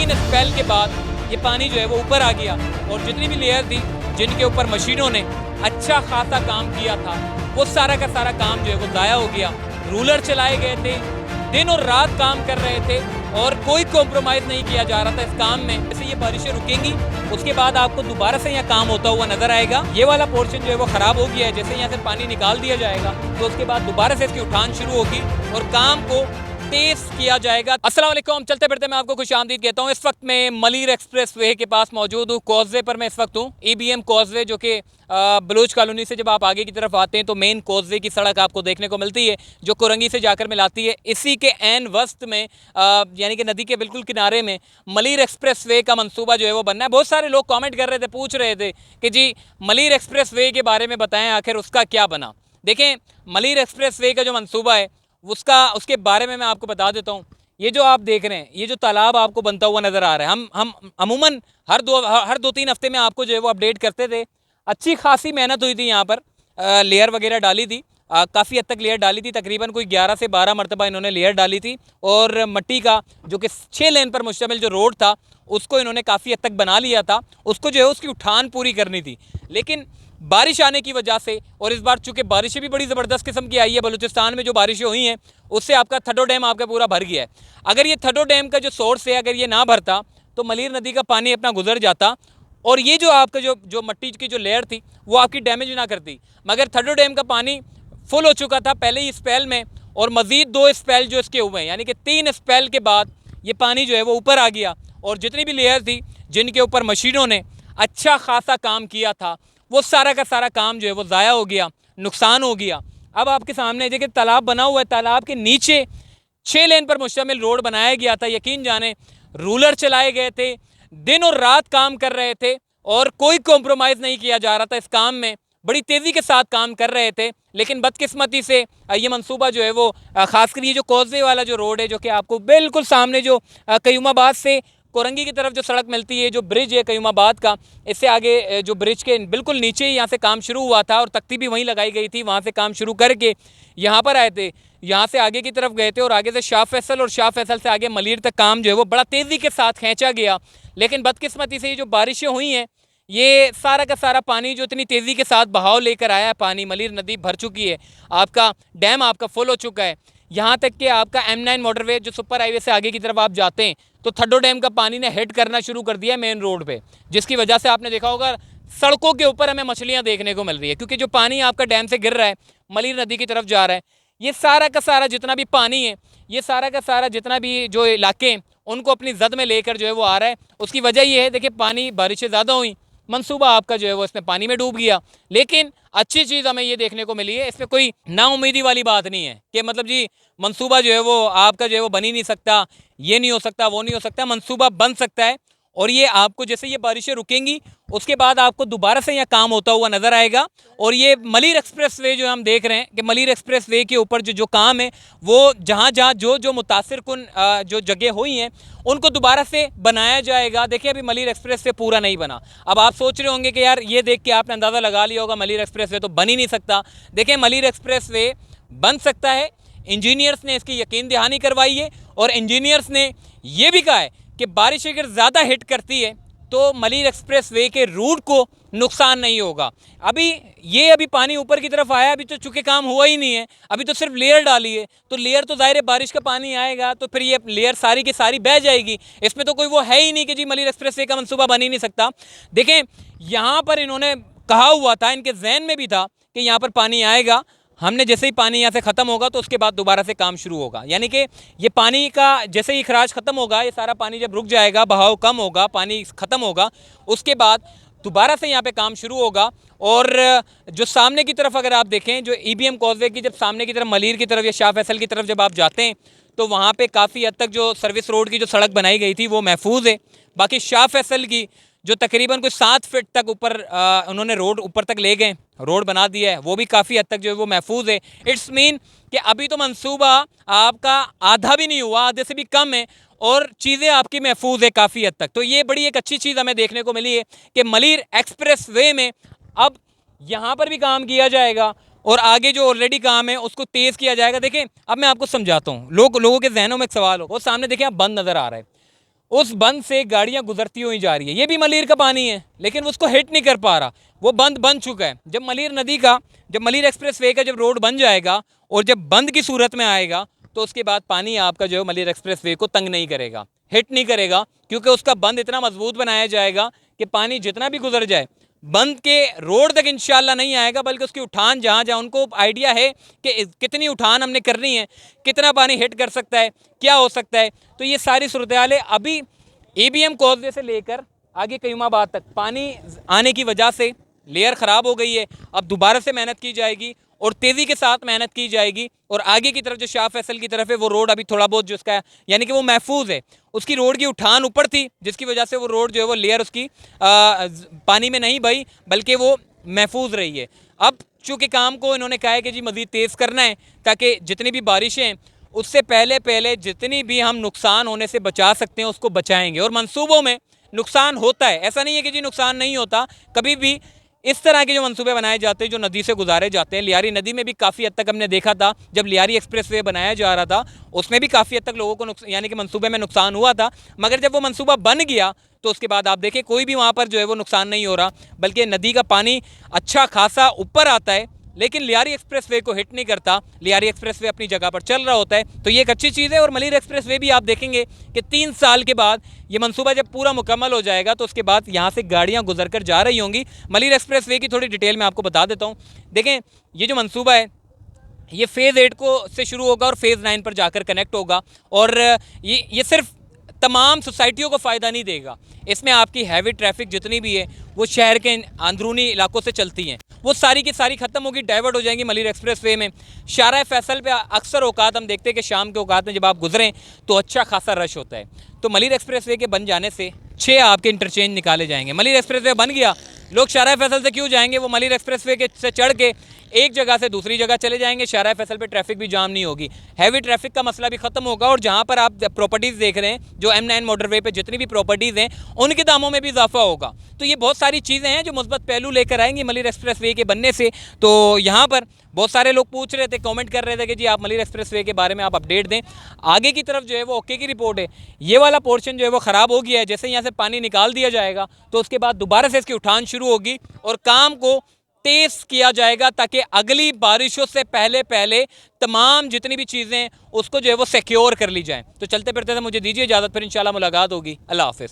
3 spell के बाद ये पानी जो है वो ऊपर आ गया और जितनी भी लेयर थी जिनके ऊपर मशीनों ने अच्छा खासा काम किया था वो सारा का सारा काम जो है वो ज़ाया हो गया। रूलर चलाए गए थे, दिन और रात काम कर रहे थे और कोई कॉम्प्रोमाइज़ नहीं किया जा रहा था इस काम में। जैसे ये बारिशें रुकेंगी उसके बाद आपको दोबारा से यहाँ काम होता हुआ नजर आएगा। ये वाला पोर्शन जो है वो ख़राब हो गया है, जैसे यहाँ से पानी निकाल दिया जाएगा तो उसके बाद दोबारा से इसकी उठान शुरू होगी और काम को तेज किया जाएगा। अस्सलाम वालेकुम, चलते फिरते मैं आपको खुशामदीद कहता हूँ। इस वक्त मैं मलीर एक्सप्रेस वे के पास मौजूद हूँ। कॉजवे पर मैं इस वक्त हूँ, EBM कॉजवे, जो कि बलूच कॉलोनी से जब आप आगे की तरफ आते हैं तो मेन कॉजवे की सड़क आपको देखने को मिलती है जो कोरंगी से जाकर मिलाती है। इसी के एन वस्त में यानी कि नदी के बिल्कुल किनारे में मलीर एक्सप्रेस वे का मंसूबा जो है वो बनना है। बहुत सारे लोग कॉमेंट कर रहे थे, पूछ रहे थे कि जी मलीर एक्सप्रेस वे के बारे में बताएँ, आखिर उसका क्या बना। देखें, मलीर एक्सप्रेस वे का जो मंसूबा है उसके बारे में मैं आपको बता देता हूँ। ये जो आप देख रहे हैं, ये जो तालाब आपको बनता हुआ नज़र आ रहा है, हम अमूमन हर 2-3 हफ्ते में आपको जो है वो अपडेट करते थे। अच्छी खासी मेहनत हुई थी यहाँ पर, लेयर वगैरह डाली थी, काफ़ी हद तक लेयर डाली थी, तकरीबन कोई 11 से 12 मरतबा इन्होंने लेयर डाली थी। और मिट्टी का जो कि 6 लेन पर मुश्तमिल जो रोड था उसको इन्होंने काफ़ी हद तक बना लिया था। उसको जो है उसकी उठान पूरी करनी थी, लेकिन बारिश आने की वजह से, और इस बार चूँकि बारिशें भी बड़ी ज़बरदस्त किस्म की आई है, बलूचिस्तान में जो बारिशें हुई हैं उससे आपका थड्डो डैम आपका पूरा भर गया है। अगर ये थड्डो डैम का जो सोर्स है अगर ये ना भरता तो मलीर नदी का पानी अपना गुजर जाता और ये जो आपका जो मिट्टी की जो लेयर थी वो आपकी डैमेज ना करती। मगर थड्डो डैम का पानी फुल हो चुका था पहले ही स्पेल में, और मज़ीद 2 स्पेल जो इसके हुए हैं, यानी कि 3 स्पेल के बाद ये पानी जो है वो ऊपर आ गया और जितनी भी लेयर थी जिनके ऊपर मशीनों ने अच्छा खासा काम किया था वो सारा का सारा काम जो है वो ज़ाया हो गया, नुकसान हो गया। अब आपके सामने देखिए तालाब बना हुआ है, तालाब के नीचे 6 लेन पर मुश्तमिल रोड बनाया गया था। यकीन जाने रूलर चलाए गए थे, दिन और रात काम कर रहे थे और कोई कॉम्प्रोमाइज़ नहीं किया जा रहा था इस काम में, बड़ी तेज़ी के साथ काम कर रहे थे। लेकिन बदकिस्मती से ये मंसूबा जो है वो ख़ासकर ये जो कॉजवे वाला जो रोड है जो कि आपको बिल्कुल सामने जो कयूमाबाद से कोरंगी की तरफ जो सड़क मिलती है, जो ब्रिज है कयूमाबाद का, इससे आगे जो ब्रिज के बिल्कुल नीचे ही यहाँ से काम शुरू हुआ था और तख्ती भी वहीं लगाई गई थी। वहाँ से काम शुरू करके यहाँ पर आए थे, यहाँ से आगे की तरफ गए थे और आगे से शाह फैसल और शाह फैसल से आगे मलीर तक काम जो है वो बड़ा तेज़ी के साथ खींचा गया। लेकिन बदकिस्मती से ये जो बारिशें हुई हैं, ये सारा का सारा पानी जो इतनी तेज़ी के साथ बहाव लेकर आया है, पानी मलीर नदी भर चुकी है, आपका डैम आपका फुल हो चुका है। यहाँ तक कि आपका M9 मोटरवे जो सुपर हाईवे से आगे की तरफ आप जाते हैं तो थड्डो डैम का पानी ने हिट करना शुरू कर दिया मेन रोड पे, जिसकी वजह से आपने देखा होगा सड़कों के ऊपर हमें मछलियाँ देखने को मिल रही है, क्योंकि जो पानी आपका डैम से गिर रहा है मलीर नदी की तरफ जा रहा है। ये सारा का सारा जितना भी पानी है, ये सारा का सारा जितना भी जो इलाके हैं उनको अपनी जद में लेकर जो है वो आ रहा है। उसकी वजह ये है, देखिए पानी बारिशें ज़्यादा हुई, मंसूबा आपका जो है वो इसमें पानी में डूब गया। लेकिन अच्छी चीज़ हमें ये देखने को मिली है, इसमें कोई नाउमीदी वाली बात नहीं है कि मतलब जी मंसूबा जो है वो आपका जो है वो बन ही नहीं सकता, ये नहीं हो सकता, वो नहीं हो सकता। मंसूबा बन सकता है और ये आपको जैसे ये बारिशें रुकेंगी उसके बाद आपको दोबारा से यहाँ काम होता हुआ नज़र आएगा। और ये मलीर एक्सप्रेस वे जो हम देख रहे हैं कि मलीर एक्सप्रेस वे के ऊपर जो काम है वो जहाँ जहाँ जो मुतासिर कुन जो जगह हुई हैं उनको दोबारा से बनाया जाएगा। देखिए अभी मलीर एक्सप्रेस वे पूरा नहीं बना। अब आप सोच रहे होंगे कि यार ये देख के आपने अंदाज़ा लगा लिया होगा मलीर एक्सप्रेस वे तो बन ही नहीं सकता। देखिए मलीर एक्सप्रेस वे बन सकता है, इंजीनियर्स ने इसकी यकीन दहानी करवाई है और इंजीनियर्स ने यह भी कहा है कि बारिश अगर ज़्यादा हिट करती है तो मलीर एक्सप्रेस वे के रूट को नुकसान नहीं होगा। अभी पानी ऊपर की तरफ आया, अभी तो चूँकि काम हुआ ही नहीं है, अभी तो सिर्फ लेयर डाली है, तो लेयर तो ज़ाहिर है बारिश का पानी आएगा तो फिर ये लेयर सारी की सारी बह जाएगी। इसमें तो कोई वो है ही नहीं कि जी मलीर एक्सप्रेस वे का मंसूबा बन ही नहीं सकता। देखें यहाँ पर इन्होंने कहा हुआ था, इनके जहन में भी था कि यहाँ पर पानी आएगा, हमने जैसे ही पानी यहाँ से ख़त्म होगा तो उसके बाद दोबारा से काम शुरू होगा। यानी कि ये पानी का जैसे ही खराज ख़त्म होगा, ये सारा पानी जब रुक जाएगा, बहाव कम होगा, पानी ख़त्म होगा, उसके बाद दोबारा से यहाँ पे काम शुरू होगा। और जो सामने की तरफ अगर आप देखें, जो EBM कॉजवे की जब सामने की तरफ मलीर की तरफ या शाह फैसल की तरफ जब आप जाते हैं तो वहाँ पे काफ़ी हद तक जो सर्विस रोड की जो सड़क बनाई गई थी वो महफूज है। बाकी शाह फैसल की जो तकरीबन कोई 7 फीट तक ऊपर उन्होंने रोड ऊपर तक ले गए, रोड बना दिया है, वो भी काफ़ी हद तक जो है वो महफूज है। इट्स मीन कि अभी तो मंसूबा आपका आधा भी नहीं हुआ, आधे से भी कम है और चीज़ें आपकी महफूज है काफ़ी हद तक। तो ये बड़ी एक अच्छी चीज़ हमें देखने को मिली है कि मलीर एक्सप्रेस वे में अब यहाँ पर भी काम किया जाएगा और आगे जो ऑलरेडी काम है उसको तेज़ किया जाएगा। देखें अब मैं आपको समझाता हूँ, लोगों के जहनों में एक सवाल हो, वो सामने देखें आप बंद नज़र आ रहा है, उस बंद से गाड़ियां गुजरती हुई जा रही है। ये भी मलीर का पानी है, लेकिन उसको हिट नहीं कर पा रहा, वो बंद बन चुका है। जब मलीर नदी का, जब मलीर एक्सप्रेस वे का जब रोड बन जाएगा और जब बंद की सूरत में आएगा, तो उसके बाद पानी आपका जो है मलीर एक्सप्रेस वे को तंग नहीं करेगा, हिट नहीं करेगा, क्योंकि उसका बंद इतना मजबूत बनाया जाएगा कि पानी जितना भी गुजर जाए बंद के रोड तक इंशाल्लाह नहीं आएगा, बल्कि उसकी उठान जहाँ जहाँ उनको आइडिया है कि कितनी उठान हमने करनी है, कितना पानी हिट कर सकता है, क्या हो सकता है। तो ये सारी सूरत हाल है। अभी ABM कॉजवे से लेकर आगे कयूमाबाद तक पानी आने की वजह से लेयर ख़राब हो गई है। अब दोबारा से मेहनत की जाएगी और तेज़ी के साथ मेहनत की जाएगी, और आगे की तरफ जो शाह फैसल की तरफ है वो रोड अभी थोड़ा बहुत जो उसका है, यानी कि वो महफूज है, उसकी रोड की उठान ऊपर थी, जिसकी वजह से वो रोड जो है वो लेयर उसकी पानी में नहीं बही, बल्कि वो महफूज रही है। अब चूँकि काम को इन्होंने कहा है कि जी मज़ीद तेज़ करना है, ताकि जितनी भी बारिशें उससे पहले पहले जितनी भी हम नुकसान होने से बचा सकते हैं उसको बचाएंगे। और मंसूबों में नुकसान होता है, ऐसा नहीं है कि जी नुकसान नहीं होता, कभी भी इस तरह के जो मंसूबे बनाए जाते हैं जो नदी से गुजारे जाते हैं। लियारी नदी में भी काफ़ी हद तक हमने देखा था, जब लियारी एक्सप्रेस वे बनाया जा रहा था उसमें भी काफ़ी हद तक लोगों को यानी कि मंसूबे में नुकसान हुआ था, मगर जब वो मंसूबा बन गया तो उसके बाद आप देखें कोई भी वहाँ पर जो है वो नुकसान नहीं हो रहा, बल्कि नदी का पानी अच्छा खासा ऊपर आता है, लेकिन लियारी एक्सप्रेस वे को हिट नहीं करता। लियारी एक्सप्रेस वे अपनी जगह पर चल रहा होता है, तो ये एक अच्छी चीज़ है। और मलीर एक्सप्रेस वे भी आप देखेंगे कि 3 साल के बाद ये मंसूबा जब पूरा मुकम्मल हो जाएगा तो उसके बाद यहाँ से गाड़ियाँ गुजर कर जा रही होंगी। मलीर एक्सप्रेस वे की थोड़ी डिटेल में आपको बता देता हूँ। देखें, ये जो मंसूबा है ये फ़ेज़ 8 को से शुरू होगा और फ़ेज़ 9 पर जाकर कनेक्ट होगा, और ये सिर्फ तमाम सोसाइटियों को फ़ायदा नहीं देगा, इसमें आपकी हैवी ट्रैफिक जितनी भी है वो शहर के अंदरूनी इलाकों से चलती हैं, वो सारी की सारी ख़त्म होगी, डाइवर्ट हो जाएंगी मलीर एक्सप्रेस वे में। शाहराह फैसल पे अक्सर औकात हम देखते हैं कि शाम के औकात में जब आप गुजरें तो अच्छा खासा रश होता है। तो मलीर एक्सप्रेस वे के बन जाने से 6 आपके इंटरचेंज निकाले जाएंगे। मलीर एक्सप्रेस वे बन गया, लोग शाहराह फैसल से क्यों जाएंगे, वो मलीर एक्सप्रेस वे के से चढ़ के एक जगह से दूसरी जगह चले जाएंगे। शाहराह फैसल पे ट्रैफिक भी जाम नहीं होगी, हैवी ट्रैफिक का मसला भी ख़त्म होगा। और जहाँ पर आप प्रॉपर्टीज़ देख रहे हैं, जो M9 मोटरवे पे जितनी भी प्रॉपर्टीज़ हैं उनके दामों में भी इजाफा होगा। तो ये बहुत सारी चीज़ें हैं जो मुस्बत पहलू लेकर आएंगी मलीर एक्सप्रेस वे के बनने से। तो यहाँ पर बहुत सारे लोग पूछ रहे थे, कमेंट कर रहे थे कि जी आप मलीर एक्सप्रेस वे के बारे में आप अपडेट दें। आगे की तरफ जो है वो ओके की रिपोर्ट है, ये वाला पोर्शन जो है वो ख़राब हो गया है। जैसे यहाँ से पानी निकाल दिया जाएगा तो उसके बाद दोबारा से इसकी उठान शुरू होगी और काम को तेज किया जाएगा, ताकि अगली बारिशों से पहले पहले तमाम जितनी भी चीज़ें उसको जो है वो सिक्योर कर ली जाएं। तो चलते फिरते थे, मुझे दीजिए इजाज़त, फिर इंशाल्लाह मुलाकात होगी। अल्लाह हाफ़िज़।